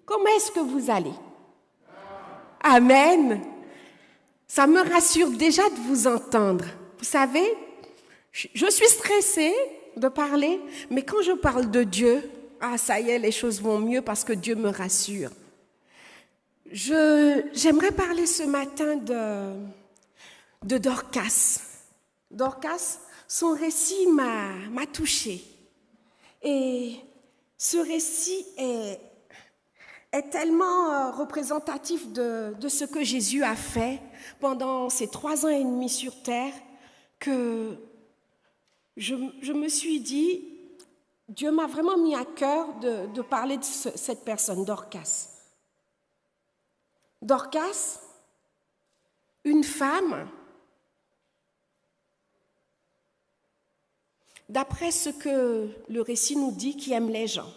Comment est-ce que vous allez? Amen. Ça me rassure déjà de vous entendre. Vous savez, je suis stressée de parler, mais quand je parle de Dieu, ça y est, les choses vont mieux parce que Dieu me rassure. J'aimerais parler ce matin de Dorcas. Dorcas, son récit m'a touchée. Et ce récit est tellement représentatif de ce que Jésus a fait pendant ces 3 ans et demi sur terre que je me suis dit, Dieu m'a vraiment mis à cœur de parler de cette personne, Dorcas. Dorcas, une femme, d'après ce que le récit nous dit, qui aime les gens.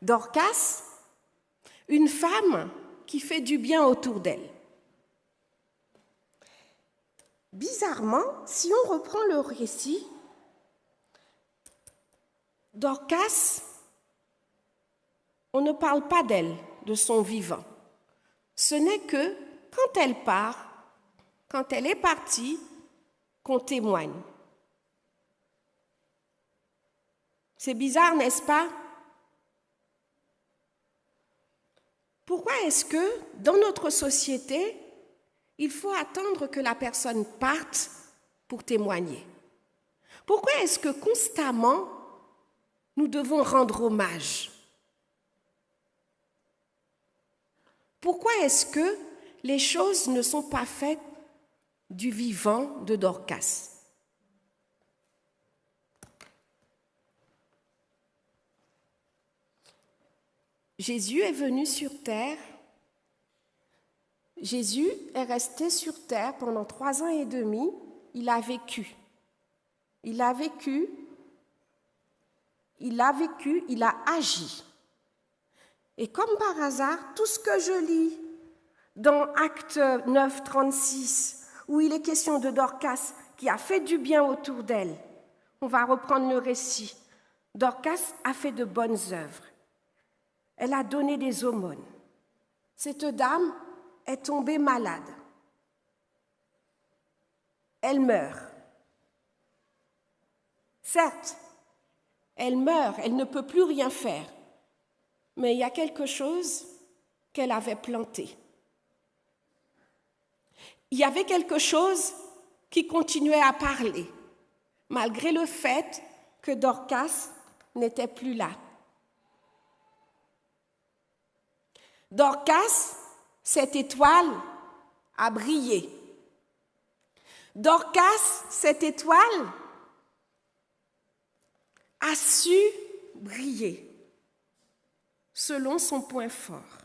Dorcas, une femme qui fait du bien autour d'elle. Bizarrement, si on reprend le récit, Dorcas, on ne parle pas d'elle, de son vivant. Ce n'est que quand elle part, quand elle est partie, qu'on témoigne. C'est bizarre, n'est-ce pas? Pourquoi est-ce que dans notre société, il faut attendre que la personne parte pour témoigner? Pourquoi est-ce que constamment, nous devons rendre hommage? Pourquoi est-ce que les choses ne sont pas faites du vivant de Dorcas? Jésus est venu sur terre. Jésus est resté sur terre pendant 3 ans et demi. Il a vécu. Il a agi. Et comme par hasard, tout ce que je lis dans Actes 9, 36, où il est question de Dorcas qui a fait du bien autour d'elle, on va reprendre le récit. Dorcas a fait de bonnes œuvres. Elle a donné des aumônes. Cette dame est tombée malade. Elle meurt. Certes, elle meurt, elle ne peut plus rien faire. Mais il y a quelque chose qu'elle avait planté. Il y avait quelque chose qui continuait à parler, malgré le fait que Dorcas n'était plus là. Dorcas, cette étoile, a brillé. Dorcas, cette étoile, a su briller selon son point fort.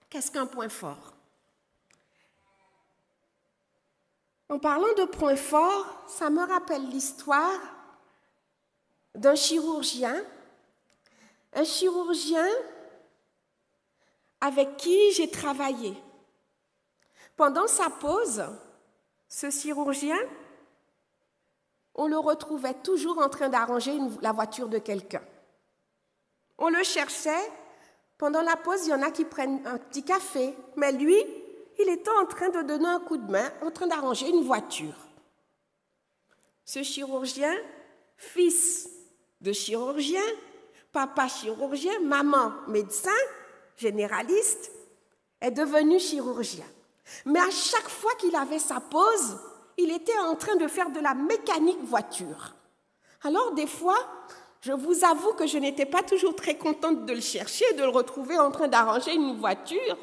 Qu'est-ce qu'un point fort? En parlant de point fort, ça me rappelle l'histoire d'un chirurgien. Un chirurgien avec qui j'ai travaillé. Pendant sa pause, ce chirurgien, on le retrouvait toujours en train d'arranger la voiture de quelqu'un. On le cherchait. Pendant la pause, il y en a qui prennent un petit café. Mais lui, il était en train de donner un coup de main, en train d'arranger une voiture. Ce chirurgien, fils de chirurgien, papa chirurgien, maman médecin, généraliste, est devenu chirurgien. Mais à chaque fois qu'il avait sa pause, il était en train de faire de la mécanique voiture. Alors des fois, je vous avoue que je n'étais pas toujours très contente de le chercher, de le retrouver en train d'arranger une voiture.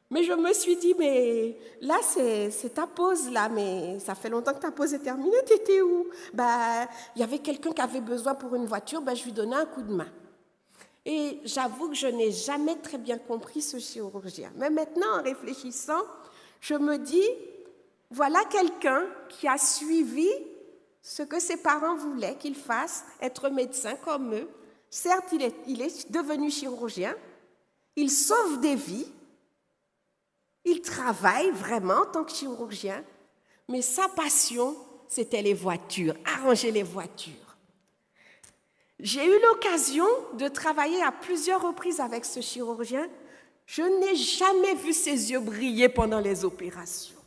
Mais je me suis dit, mais là, c'est ta pause, là, mais ça fait longtemps que ta pause est terminée, t'étais où? Il y avait quelqu'un qui avait besoin pour une voiture, je lui donnais un coup de main. Et j'avoue que je n'ai jamais très bien compris ce chirurgien. Mais maintenant, en réfléchissant, je me dis, voilà quelqu'un qui a suivi ce que ses parents voulaient qu'il fasse, être médecin comme eux. Certes, il est devenu chirurgien, il sauve des vies, il travaille vraiment en tant que chirurgien, mais sa passion, c'était les voitures, arranger les voitures. J'ai eu l'occasion de travailler à plusieurs reprises avec ce chirurgien. Je n'ai jamais vu ses yeux briller pendant les opérations.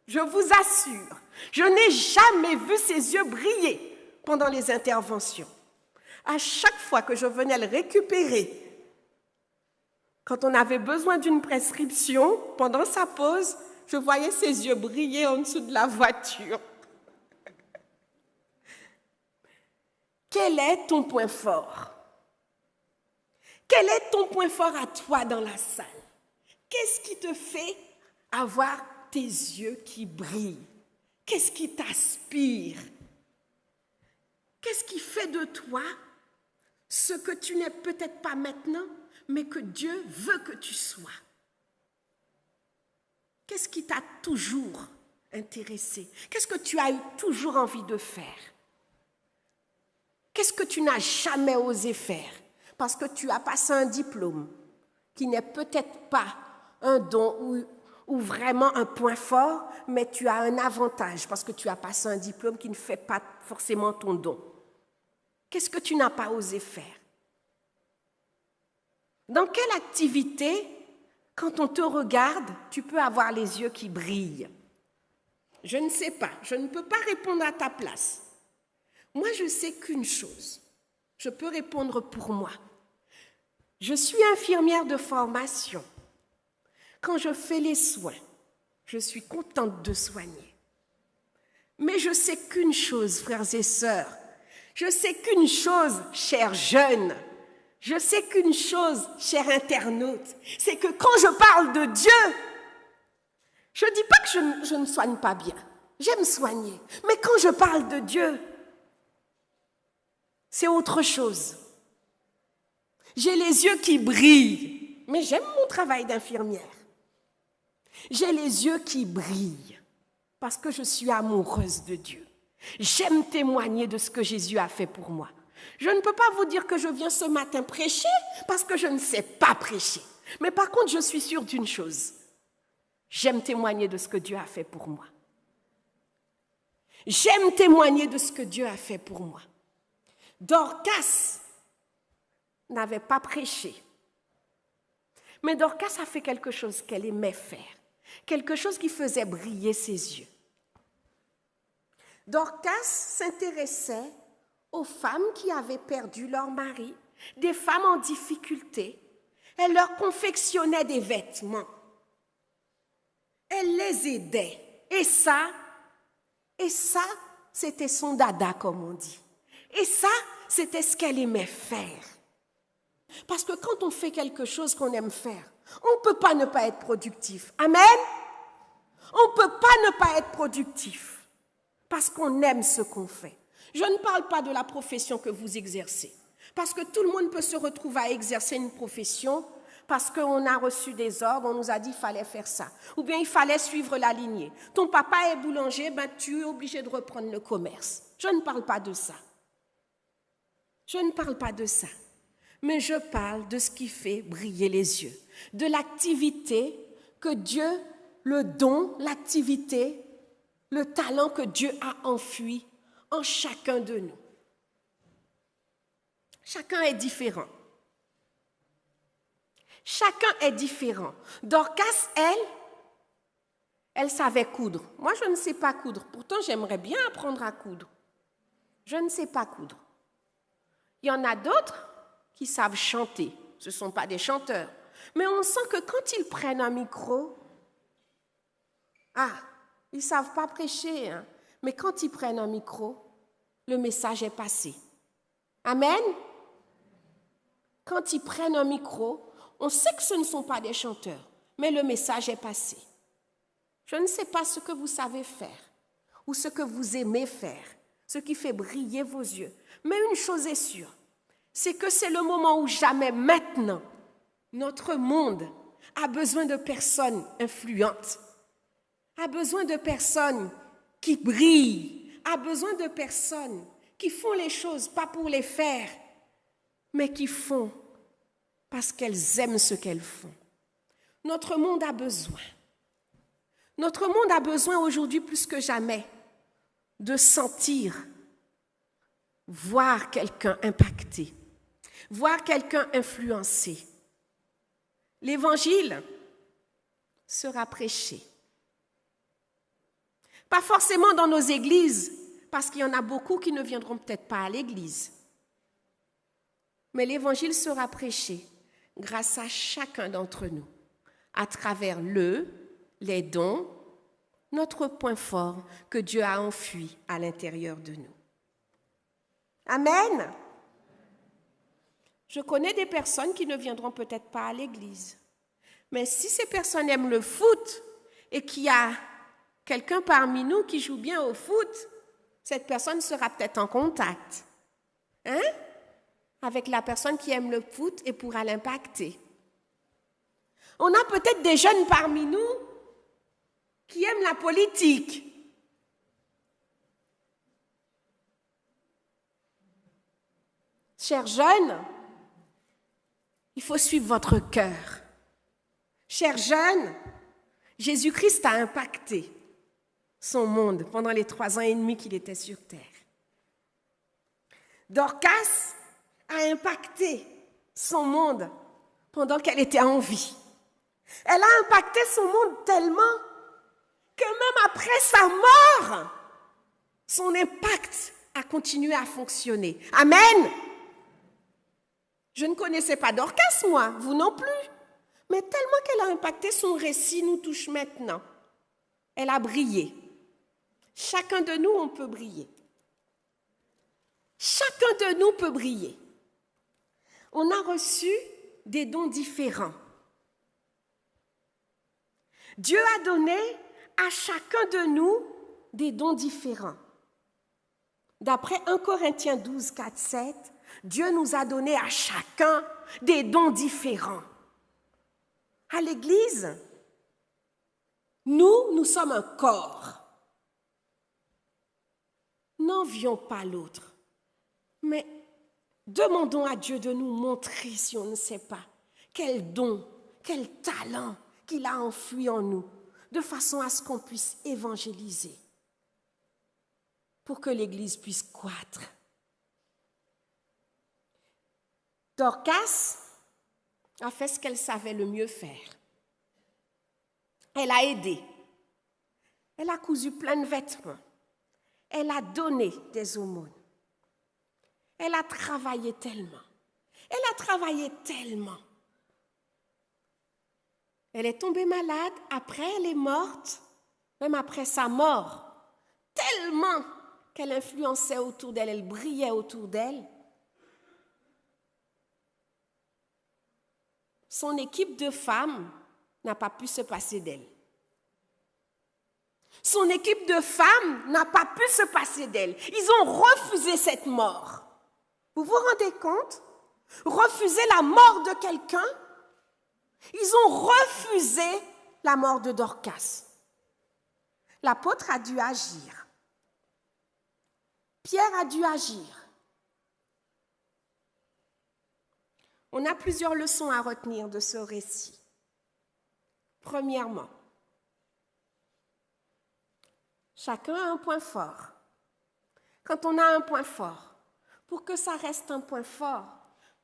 Je vous assure, je n'ai jamais vu ses yeux briller pendant les interventions. À chaque fois que je venais le récupérer, quand on avait besoin d'une prescription, pendant sa pause, je voyais ses yeux briller en dessous de la voiture. Quel est ton point fort? Quel est ton point fort à toi dans la salle? Qu'est-ce qui te fait avoir tes yeux qui brillent? Qu'est-ce qui t'aspire? Qu'est-ce qui fait de toi ce que tu n'es peut-être pas maintenant, mais que Dieu veut que tu sois? Qu'est-ce qui t'a toujours intéressé? Qu'est-ce que tu as eu toujours envie de faire? Qu'est-ce que tu n'as jamais osé faire? Parce que tu as passé un diplôme qui n'est peut-être pas un don ou vraiment un point fort, mais tu as un avantage parce que tu as passé un diplôme qui ne fait pas forcément ton don. Qu'est-ce que tu n'as pas osé faire? Dans quelle activité, quand on te regarde, tu peux avoir les yeux qui brillent? Je ne sais pas, je ne peux pas répondre à ta place. Moi, je sais qu'une chose, je peux répondre pour moi. Je suis infirmière de formation. Quand je fais les soins, je suis contente de soigner. Mais je sais qu'une chose, frères et sœurs, je sais qu'une chose, chers jeunes, je sais qu'une chose, chers internautes, c'est que quand je parle de Dieu, je ne dis pas que je ne soigne pas bien. J'aime soigner. Mais quand je parle de Dieu, c'est autre chose. J'ai les yeux qui brillent, mais j'aime mon travail d'infirmière. J'ai les yeux qui brillent parce que je suis amoureuse de Dieu. J'aime témoigner de ce que Jésus a fait pour moi. Je ne peux pas vous dire que je viens ce matin prêcher parce que je ne sais pas prêcher. Mais par contre, je suis sûre d'une chose. J'aime témoigner de ce que Dieu a fait pour moi. J'aime témoigner de ce que Dieu a fait pour moi. Dorcas n'avait pas prêché. Mais Dorcas a fait quelque chose qu'elle aimait faire. Quelque chose qui faisait briller ses yeux. Dorcas s'intéressait aux femmes qui avaient perdu leur mari, des femmes en difficulté. Elle leur confectionnait des vêtements. Elle les aidait. Et ça, c'était son dada, comme on dit. Et ça, c'était ce qu'elle aimait faire. Parce que quand on fait quelque chose qu'on aime faire, on ne peut pas ne pas être productif. Amen? On ne peut pas ne pas être productif parce qu'on aime ce qu'on fait. Je ne parle pas de la profession que vous exercez. Parce que tout le monde peut se retrouver à exercer une profession parce qu'on a reçu des ordres, on nous a dit qu'il fallait faire ça. Ou bien il fallait suivre la lignée. Ton papa est boulanger, ben tu es obligé de reprendre le commerce. Je ne parle pas de ça. Je ne parle pas de ça. Mais je parle de ce qui fait briller les yeux. De l'activité que Dieu, le don, l'activité, le talent que Dieu a enfui en chacun de nous. Chacun est différent. Chacun est différent. Dorcas, elle savait coudre. Moi, je ne sais pas coudre. Pourtant, j'aimerais bien apprendre à coudre. Je ne sais pas coudre. Il y en a d'autres qui savent chanter. Ce ne sont pas des chanteurs. Mais on sent que quand ils prennent un micro, ils ne savent pas prêcher, hein, mais quand ils prennent un micro, le message est passé. Amen? Quand ils prennent un micro, on sait que ce ne sont pas des chanteurs, mais le message est passé. Je ne sais pas ce que vous savez faire ou ce que vous aimez faire, ce qui fait briller vos yeux. Mais une chose est sûre, c'est que c'est le moment où jamais maintenant, notre monde a besoin de personnes influentes, a besoin de personnes qui brillent, a besoin de personnes qui font les choses pas pour les faire, mais qui font parce qu'elles aiment ce qu'elles font. Notre monde a besoin. Notre monde a besoin aujourd'hui plus que jamais de sentir voir quelqu'un impacté, voir quelqu'un influencé. L'évangile sera prêché. Pas forcément dans nos églises, parce qu'il y en a beaucoup qui ne viendront peut-être pas à l'église. Mais l'évangile sera prêché grâce à chacun d'entre nous, à travers les dons, notre point fort que Dieu a enfui à l'intérieur de nous. Amen. Je connais des personnes qui ne viendront peut-être pas à l'église. Mais si ces personnes aiment le foot et qu'il y a quelqu'un parmi nous qui joue bien au foot, cette personne sera peut-être en contact avec la personne qui aime le foot et pourra l'impacter. On a peut-être des jeunes parmi nous qui aiment la politique. Chers jeunes, il faut suivre votre cœur. Chers jeunes, Jésus-Christ a impacté son monde pendant les 3 ans et demi qu'il était sur terre. Dorcas a impacté son monde pendant qu'elle était en vie. Elle a impacté son monde tellement que même après sa mort, son impact a continué à fonctionner. Amen. Je ne connaissais pas Dorcas, moi, vous non plus. Mais tellement qu'elle a impacté, son récit nous touche maintenant. Elle a brillé. Chacun de nous, on peut briller. Chacun de nous peut briller. On a reçu des dons différents. Dieu a donné à chacun de nous des dons différents. D'après 1 Corinthiens 12, 4, 7, Dieu nous a donné à chacun des dons différents. À l'Église, nous sommes un corps. N'envions pas l'autre, mais demandons à Dieu de nous montrer, si on ne sait pas, quel don, quel talent qu'il a enfoui en nous, de façon à ce qu'on puisse évangéliser, pour que l'Église puisse croître. Dorcas a fait ce qu'elle savait le mieux faire. Elle a aidé. Elle a cousu plein de vêtements. Elle a donné des aumônes. Elle a travaillé tellement. Elle a travaillé tellement. Elle est tombée malade, après elle est morte, même après sa mort, tellement qu'elle influençait autour d'elle, elle brillait autour d'elle. Son équipe de femmes n'a pas pu se passer d'elle. Son équipe de femmes n'a pas pu se passer d'elle. Ils ont refusé cette mort. Vous vous rendez compte? Refuser la mort de quelqu'un? Ils ont refusé la mort de Dorcas. L'apôtre a dû agir. Pierre a dû agir. On a plusieurs leçons à retenir de ce récit. Premièrement, chacun a un point fort. Quand on a un point fort, pour que ça reste un point fort,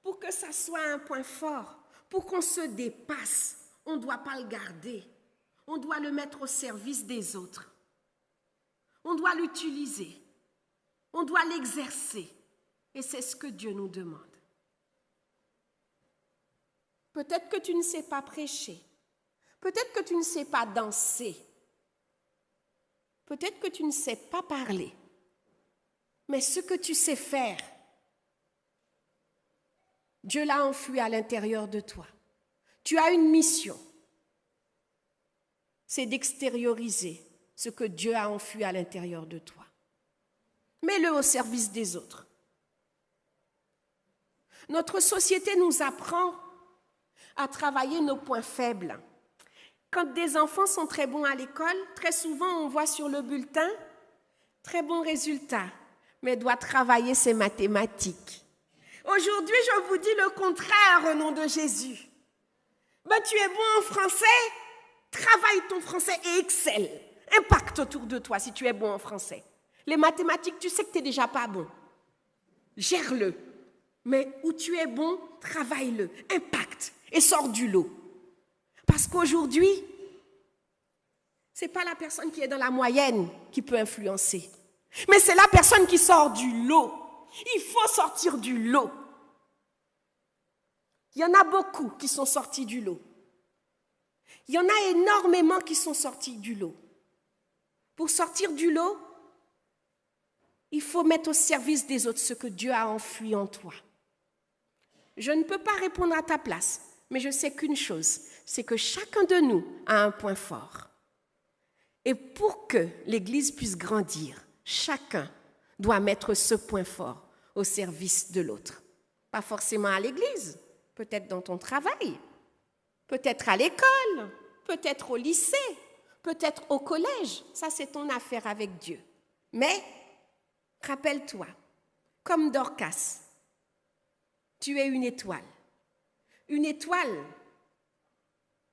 pour que ça soit un point fort, pour qu'on se dépasse, on ne doit pas le garder. On doit le mettre au service des autres. On doit l'utiliser. On doit l'exercer. Et c'est ce que Dieu nous demande. Peut-être que tu ne sais pas prêcher. Peut-être que tu ne sais pas danser. Peut-être que tu ne sais pas parler. Mais ce que tu sais faire, Dieu l'a enfui à l'intérieur de toi. Tu as une mission. C'est d'extérioriser ce que Dieu a enfui à l'intérieur de toi. Mets-le au service des autres. Notre société nous apprend à travailler nos points faibles. Quand des enfants sont très bons à l'école, très souvent on voit sur le bulletin « très bon résultat », mais doit travailler ses mathématiques. Aujourd'hui, je vous dis le contraire au nom de Jésus. Tu es bon en français, travaille ton français et excelle. Impacte autour de toi si tu es bon en français. Les mathématiques, tu sais que tu n'es déjà pas bon. gère-le. Mais où tu es bon, travaille-le, impacte et sors du lot. Parce qu'aujourd'hui, ce n'est pas la personne qui est dans la moyenne qui peut influencer, mais c'est la personne qui sort du lot. Il faut sortir du lot. Il y en a beaucoup qui sont sortis du lot. Il y en a énormément qui sont sortis du lot. Pour sortir du lot, il faut mettre au service des autres ce que Dieu a enfoui en toi. Je ne peux pas répondre à ta place, mais je sais qu'une chose, c'est que chacun de nous a un point fort. Et pour que l'Église puisse grandir, chacun doit mettre ce point fort au service de l'autre. Pas forcément à l'Église, peut-être dans ton travail, peut-être à l'école, peut-être au lycée, peut-être au collège. Ça, c'est ton affaire avec Dieu. Mais, rappelle-toi, comme Dorcas, tu es une étoile. Une étoile,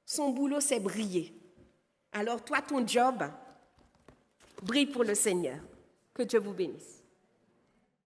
son boulot, c'est briller. Alors toi, ton job, brille pour le Seigneur. Que Dieu vous bénisse.